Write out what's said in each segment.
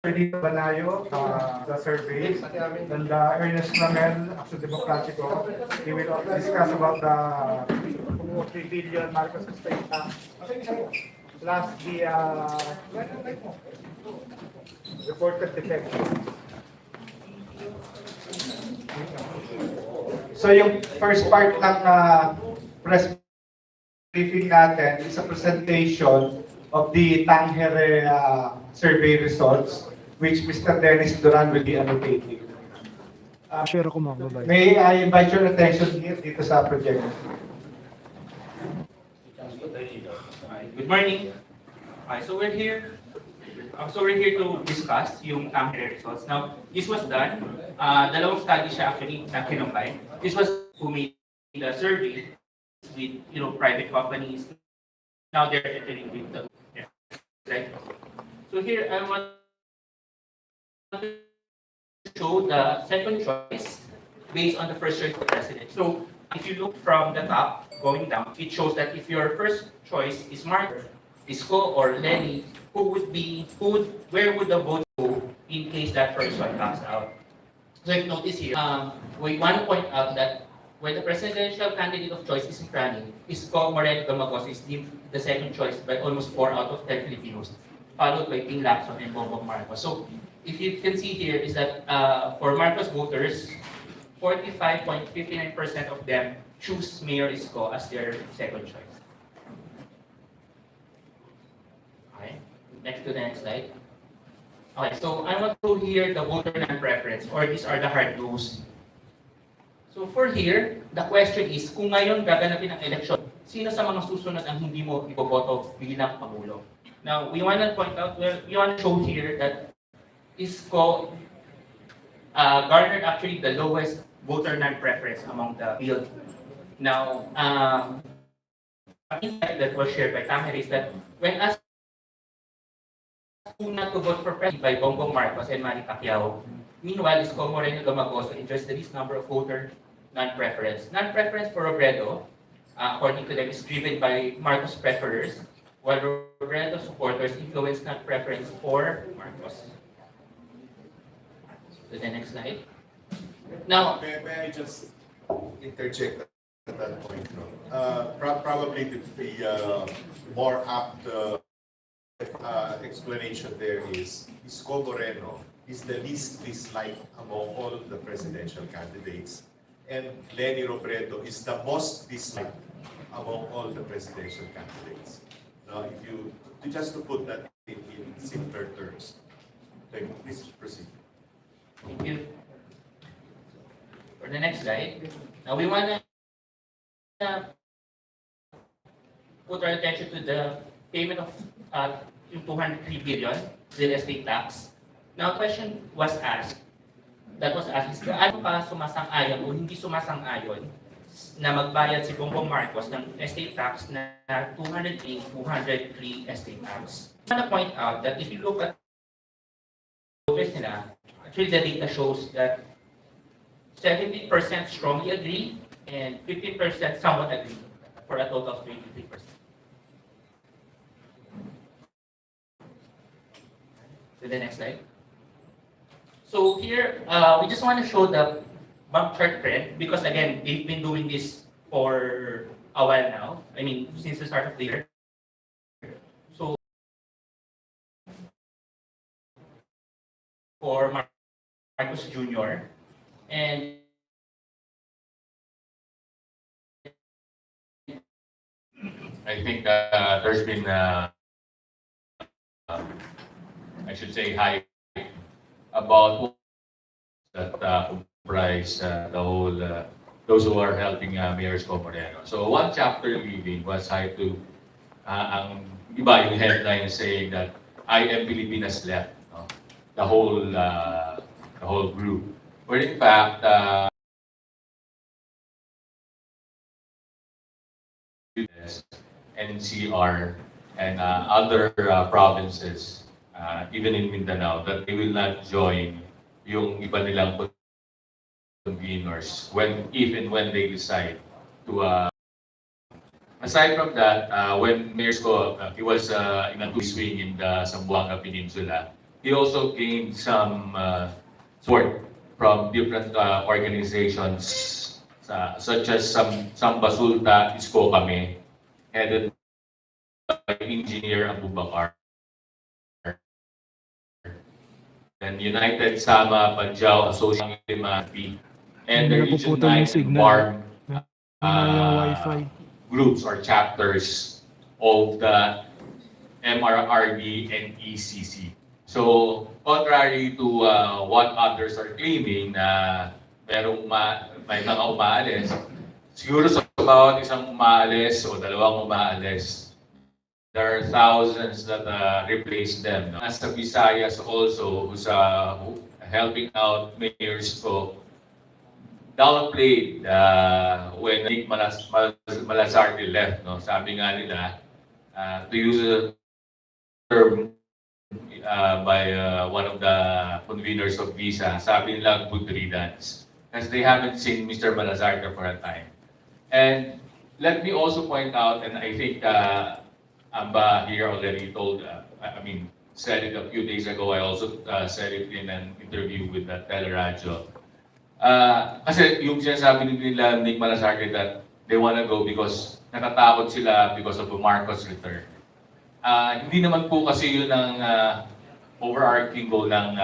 Dito Banayo, the survey, and Ernest Ramel, Action Democratico. He will discuss about the 3 billion Marcos estate tax, plus the reported defect. So yung first part ng press briefing natin is a presentation of the Tangere survey results, which Mr. Dennis Duran will be annotating. Share ko mga babae. May I invite your attention here dito sa project. Good morning. So we're here. So we're here to discuss yung Tangere results. Now, this was done. Dalawang study siya actually na kinumpay. This was who made the survey with private companies. Now they're entering with the right. So here I want to show the second choice based on the first choice of the president. So if you look from the top going down, it shows that if your first choice is Mark, Isko, or Lenny, where would the vote go in case that first one comes out? So if you notice here, we want to point out that where the presidential candidate of choice is running, Isko Moreno Gamagos is the second choice by almost 4 out of 10 Filipinos, followed by Ping Lacson and Bongbong Marcos. So if you can see here is that for Marcos voters, 45.59% of them choose Mayor Isko as their second choice. Okay, next to the next slide. Okay, so I want to hear the voter non-preference, or these are the hard rules. So for here, the question is, kung ngayon gaganapin ang eleksyon, sino sa mga susunod ang hindi mo iboboto bilang Pangulo? Now, we want to point out, we want to show here that Isko garnered actually the lowest voter non-preference among the field. Now, insight that was shared by Tamer is that when asked not to vote for president by Bongbong Marcos and Manny Pacquiao, meanwhile, Isko Moreno Gamagos enjoys the least number of voter non-preference. Non-preference for Robredo, according to them, is driven by Marcos preferers, while Robredo supporters influence non-preference for Marcos. To the next slide. Now, may I just interject at that point? Probably the more apt explanation there is Isko Moreno is the least disliked among all of the presidential candidates, and Leni Robredo is the most disliked among all the presidential candidates. Now, if you just to put that in simpler terms, then please proceed. thank you. For the next slide, now we want to put our attention to the payment of yung 203 billion real estate tax. Now, question was asked, is gaano pa sumasang-ayon o hindi sumasang-ayon na magbayad si Bongbong Marcos ng estate tax na 203 estate tax. I want to point out that if you look at voters nila, actually the data shows that 70% strongly agree and 15% somewhat agree for a total of 23%. To the next slide. So here, we just want to show the bump chart trend because again, they've been doing this for a while now. I mean, since the start of the year. So for Marcos Jr. and I think there's been, I should say, hype about that comprise the whole, those who are helping Mayor Isko Moreno. So one chapter leaving was hyped to, ang iba yung headline saying that I am Pilipinas left, no? The whole group. But in fact, NCR and other provinces, even in Mindanao, that they will not join yung iba nilang conveners if and when they decide to aside from that, when Mayor Sko, he was in a two-swing in the Zamboanga Peninsula, he also gained some support from different organizations, such as some Basulta Isko Kami, headed by Engineer Abubakar, and United Sama Panjao Association and the Region Napuputol 9 yung and signal. BARM Hina yung wifi. groups or chapters of the MRRD and ECC. So, contrary to what others are claiming na may mga umaalis, siguro sa bawat isang umaalis o dalawang umaalis, there are thousands that replace them. No? Nasa Visayas also, who's helping out mayors ko, downplayed when Nick Malasarte left. No? Sabi nga nila, to use a term by one of the conveners of Visa, sabi nila good riddance. Because they haven't seen Mr. Malasarte for a time. And let me also point out, and I think Amba here already said it a few days ago. I also said it in an interview with the Teleradyo. Kasi yung sinasabi nila Nick Malasarte that they wanna go because natatakot sila because of the Marcos return. Hindi naman po kasi yun ang overarching goal ng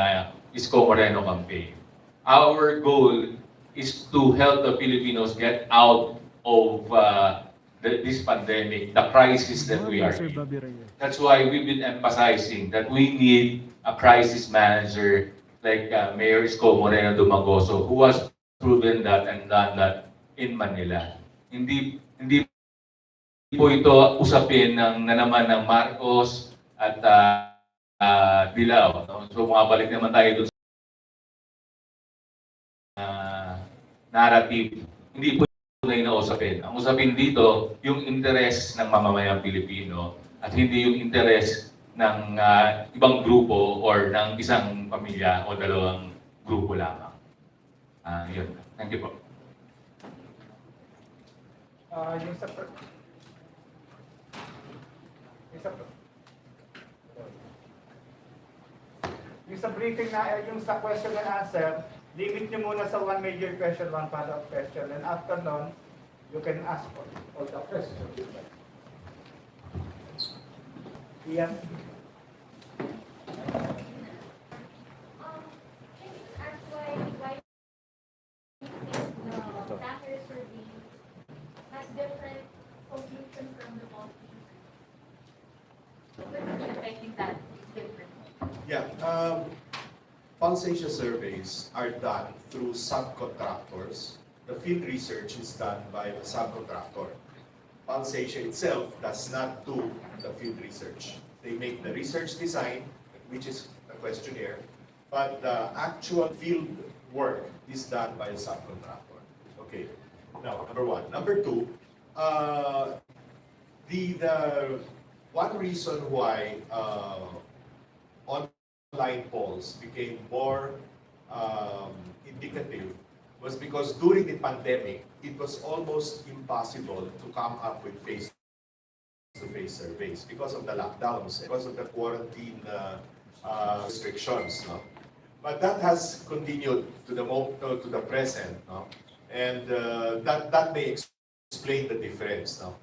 Isko Moreno campaign. Our goal is to help the Filipinos get out of this pandemic, the crisis that we are Sir in. Bobby Reyes. That's why we've been emphasizing that we need a crisis manager like Mayor Isko Moreno Dumagoso, who has proven that and done that in Manila. Hindi po ito usapin na naman ng Marcos at Dilao. No? So mabalik naman tayo dun sa narrative. Hindi po tunay na usapin. Ang usapin dito, yung interes ng mamamayang Pilipino at hindi yung interes ng ibang grupo or ng isang pamilya o dalawang grupo lamang. Yun. Thank you po. Yung sa briefing na, yung sa question and answer, limit nyo muna sa one major question, one follow-up question. And after nun, you can ask for all the questions. Ian? Can you ask why you think the Daher survey has different conclusions from the polling? What would be affecting that is different? Yeah, pulsation surveys are done through subcontractors. The field research is done by a subcontractor. Pulsation itself does not do the field research. They make the research design, which is a questionnaire, but the actual field work is done by a subcontractor. Okay, now, number one. Number two, the one reason why online polls became more indicative was because during the pandemic, it was almost impossible to come up with face-to-face surveys because of the lockdowns, because of the quarantine restrictions. No? But that has continued to the present, no? And that may explain the difference. No?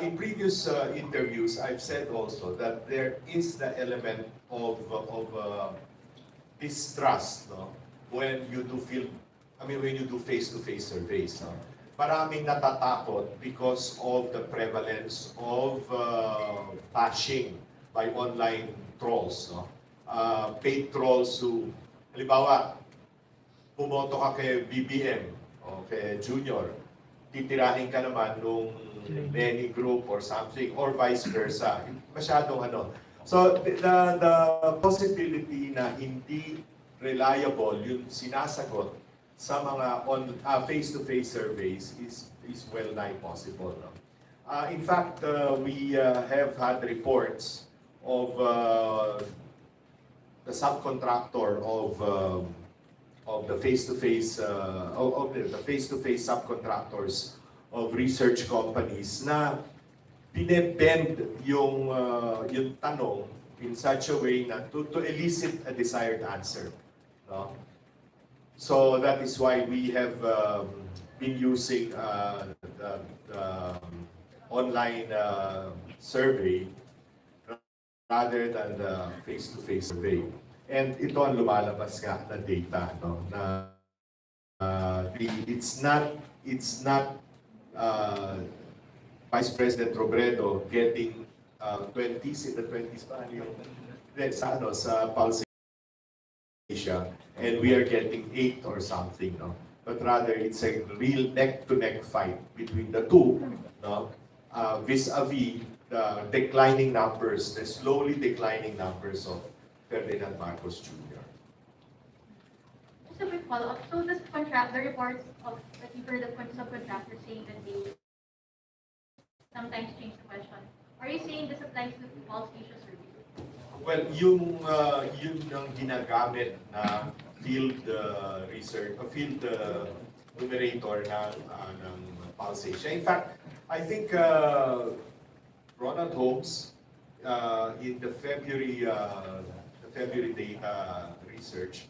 In previous interviews, I've said also that there is the element of distrust, no? When you do when you do face-to-face surveys. No? Maraming natatakot because of the prevalence of bashing by online trolls. No? Paid trolls who, halimbawa, pumoto ka kay BBM o kay Junior, titirahin ka naman nung Lenny group or something, or vice versa. Masyadong ano. So, the possibility na hindi reliable yung sinasagot sa mga face-to-face surveys is well-nigh possible. No? In fact, we have had reports of the subcontractor of the face-to-face the face-to-face subcontractors of research companies na binebend yung tanong in such a way na to elicit a desired answer. No? So that is why we have been using the online survey rather than the face-to-face survey. And ito ang lumalabas nga na data, no? Na it's not Vice President Robredo getting 20s in the 20s pa yung sa Pulse Asia, and we are getting 8 or something, no? But rather it's a real neck-to-neck fight between the two, no? Vis-a-vis the declining numbers, the slowly declining numbers of Ferdinand Marcos Jr. Just a quick follow-up. So this contract, the reports of that you've heard of subcontractors saying that they sometimes change the question. Are you saying this applies to Pulse Asia survey? Well, yun ang ginagamit na field research, field numerator ng Pulse Asia. In fact, I think Ronald Holmes in the February data research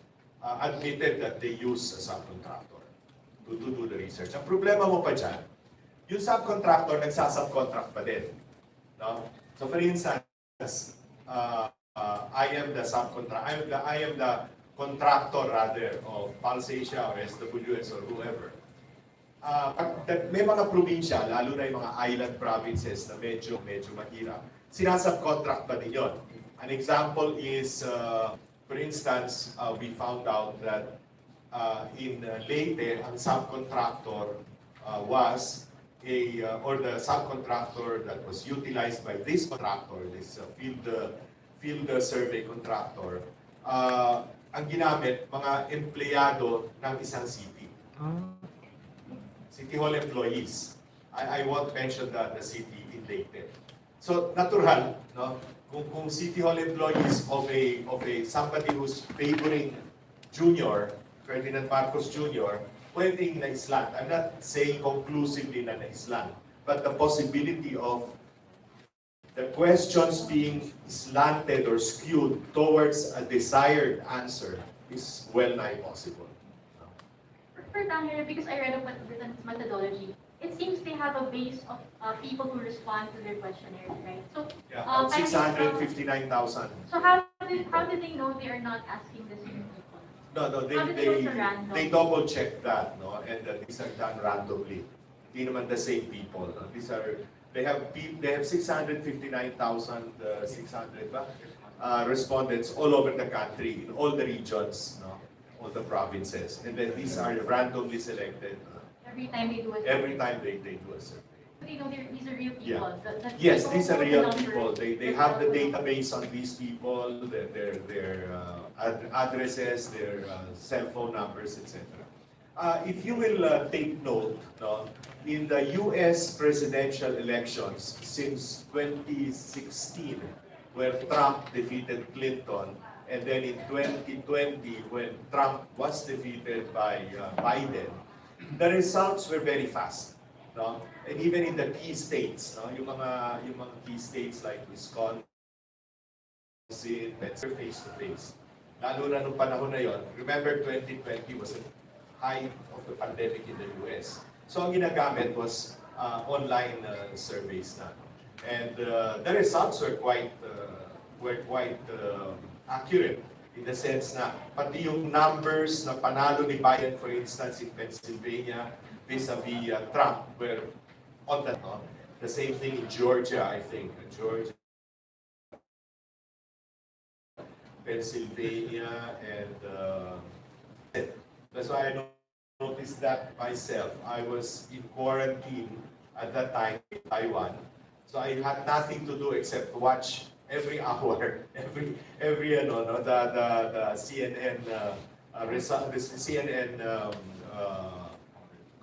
admitted that they use a subcontractor to do the research. Ang problema mo pa dyan, yung subcontractor nagsasubcontract pa din. No? So for instance, I am the subcontractor, I am the contractor rather of Pulse Asia or SWS or whoever. May mga probinsya, lalo na yung mga island provinces na medyo mahirap, sinasubcontract pa din yun. An example is, for instance, we found out that in Leyte, ang subcontractor was or the subcontractor that was utilized by this contractor, this field survey contractor, ang ginamit, mga empleyado ng isang city. City Hall employees. I won't mention the city in Leyte. So, natural, no? Kung City Hall employees of a somebody who's favoring Junior, Ferdinand Marcos Jr., pwedeng na-islant. I'm not saying conclusively na na-islant, but the possibility of the questions being slanted or skewed towards a desired answer is well-nigh possible. For Tangere, because I read about Britain's methodology, it seems they have a base of people who respond to their questionnaires, right? So, Yeah, parang 659,000. So how did they know they are not asking the same people? No, How did they know it's a random? they double check that, no, and these are done randomly. Hindi naman the same people. No? They have 659,600 respondents all over the country in all the regions, no, all the provinces, and then these are randomly selected Every time they do a survey. every time they do a survey. They know these are real people. Yeah. The Yes, people these are who know real the number, people. They have the database on these people, their addresses, their cell phone numbers, etc. If you will take note, no, in the U.S. presidential elections since 2016, where Trump defeated Clinton, and then in 2020, when Trump was defeated by Biden, the results were very fast. No? And even in the key states, no? yung mga key states like Wisconsin, Pennsylvania, face-to-face. Lalo na nung panahon na yon, remember 2020 was a height of the pandemic in the US. So ang ginagamit was online surveys na. And the results were quite accurate in the sense na pati yung numbers na panalo ni Biden, for instance, in Pennsylvania vis-a-vis Trump were on that. No? The same thing in Georgia, I think. Georgia, Pennsylvania, and that's why I noticed that myself. I was in quarantine at that time in Taiwan, so I had nothing to do except watch every hour, every the CNN the CNN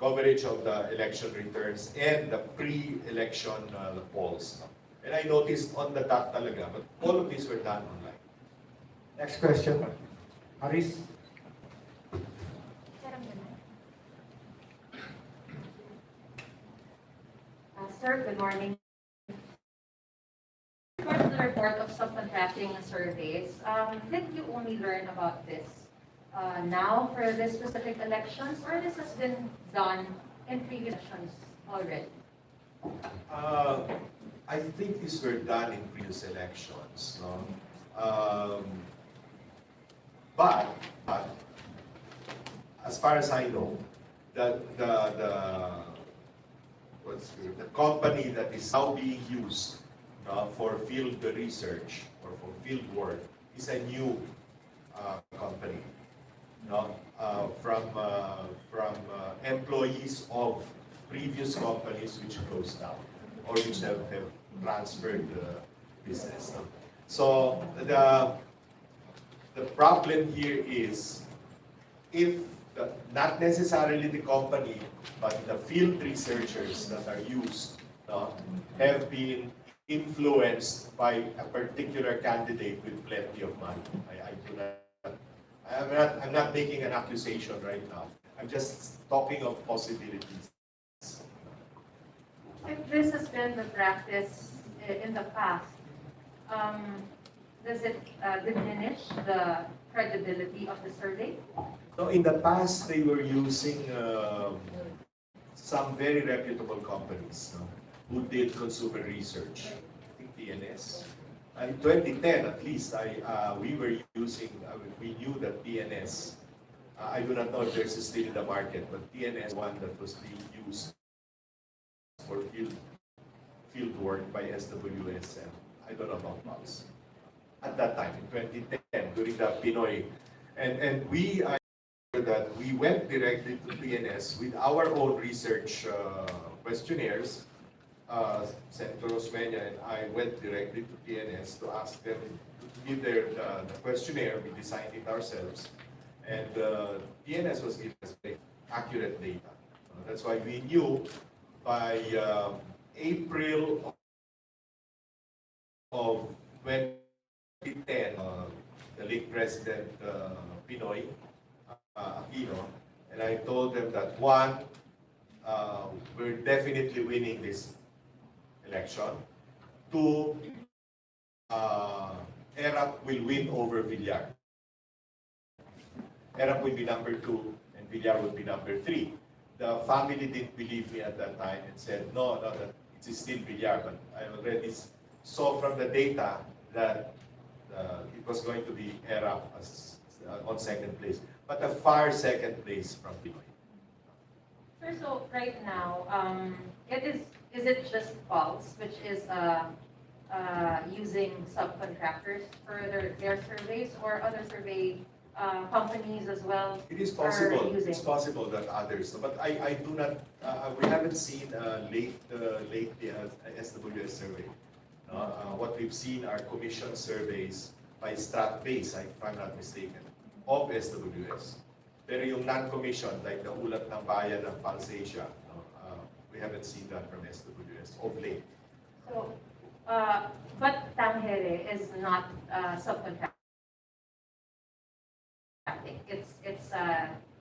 coverage of the election returns and the pre-election polls. And I noticed on the dot talaga, but all of these were done online. Next question. Haris? Sir, good morning. report of subcontracting surveys, did you only learn about this now for this specific elections, or this has been done in previous elections already? I think these were done in previous elections, no? But as far as I know, the company that is now being used for field research or for field work is a new company, no? From employees of previous companies which closed down or which have transferred the business. No? So the problem here is if not necessarily the company, but the field researchers that are used have been influenced by a particular candidate with plenty of money. I'm not making an accusation right now. I'm just talking of possibilities. If this has been the practice in the past, does it diminish the credibility of the survey? So in the past, they were using some very reputable companies who did consumer research. I think PNS. In 2010, at least, we were using. We knew that PNS. I do not know if there's still in the market, but PNS one that was being used for field work by SWSM. I don't know about Pulse. At that time, in 2010, during the Pinoy, and we that we went directly to PNS with our own research questionnaires. Senator Osmeña and I went directly to PNS to ask them to give the questionnaire. We designed it ourselves, and PNS was giving us very accurate data. That's why we knew by April of 2010, the late President Pinoy Aquino, and I told them that one, we're definitely winning this election. Two, ERAP will win over Villar. ERAP will be number 2 and Villar will be number 3. The family didn't believe me at that time and said, no, that it is still Villar, but I already saw from the data that it was going to be ERAP as, on second place, but a far second place from Pinoy. Sir, so right now, is it just Pulse, which is using subcontractors for their surveys, or other survey companies as well? It is possible. are using? It's possible that others, but I do not. We haven't seen lately SWS survey. What we've seen are commission surveys by Stratbase, if I'm not mistaken, of SWS. Pero yung non-commission, like the Ulat ng Bayan ng Palsasia, we haven't seen that from SWS of late. So, but Tangere is not subcontracting. It's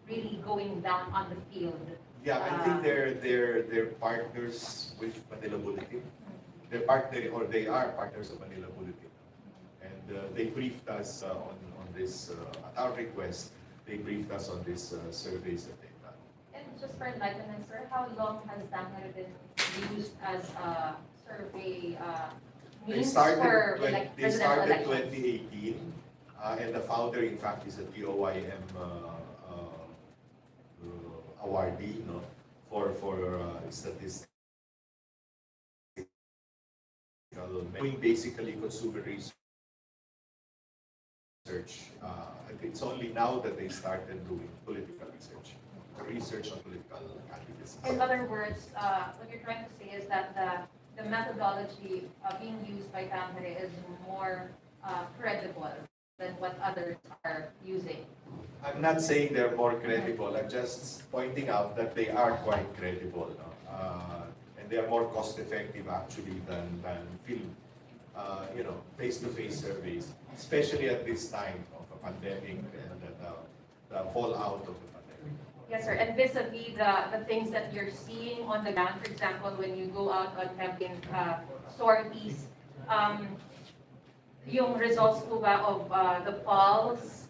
really going down on the field. Yeah, I think they're partners with Manila Bulletin. They're they are partners of Manila Bulletin, and they briefed us on this at our request. They briefed us on these surveys that they've done. And just for enlightenment, sir, how long has Tangere been used as a survey They means started, for they presidential started elections? 2018, and the founder, in fact, is a POIM awardee, for statistics. Doing basically consumer research. It's only now that they started doing political research on political candidates. In other words, what you're trying to say is that the methodology being used by Tangere is more credible than what others are using. I'm not saying they're more credible. I'm just pointing out that they are quite credible, and they are more cost-effective actually than film, face-to-face surveys, especially at this time of a pandemic and the fallout of the pandemic. Yes, sir. And vis-a-vis the things that you're seeing on the ground, for example, when you go out on campaign sorties, yung results po ba of the polls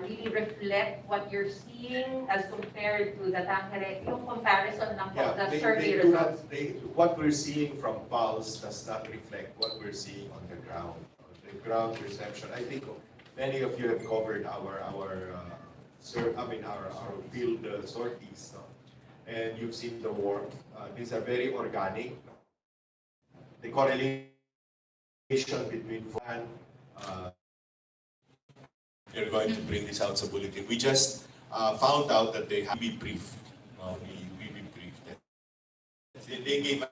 really reflect what you're seeing as compared to the Tangere, yung comparison ng Yeah, the they survey do not, results? what we're seeing from Pulse does not reflect what we're seeing on the ground. The ground perception, I think many of you have covered our field sorties, no? And you've seen the warmth. These are very organic. The correlation between they're going to bring this out sa bulletin. We just found out that they have to be briefed. We briefed them. They gave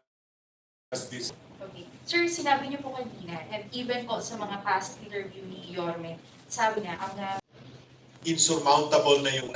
us this. Okay. Sir, sinabi niyo po kanina, and even po sa mga past interview ni Yorme, sabi niya, ang Insurmountable na yung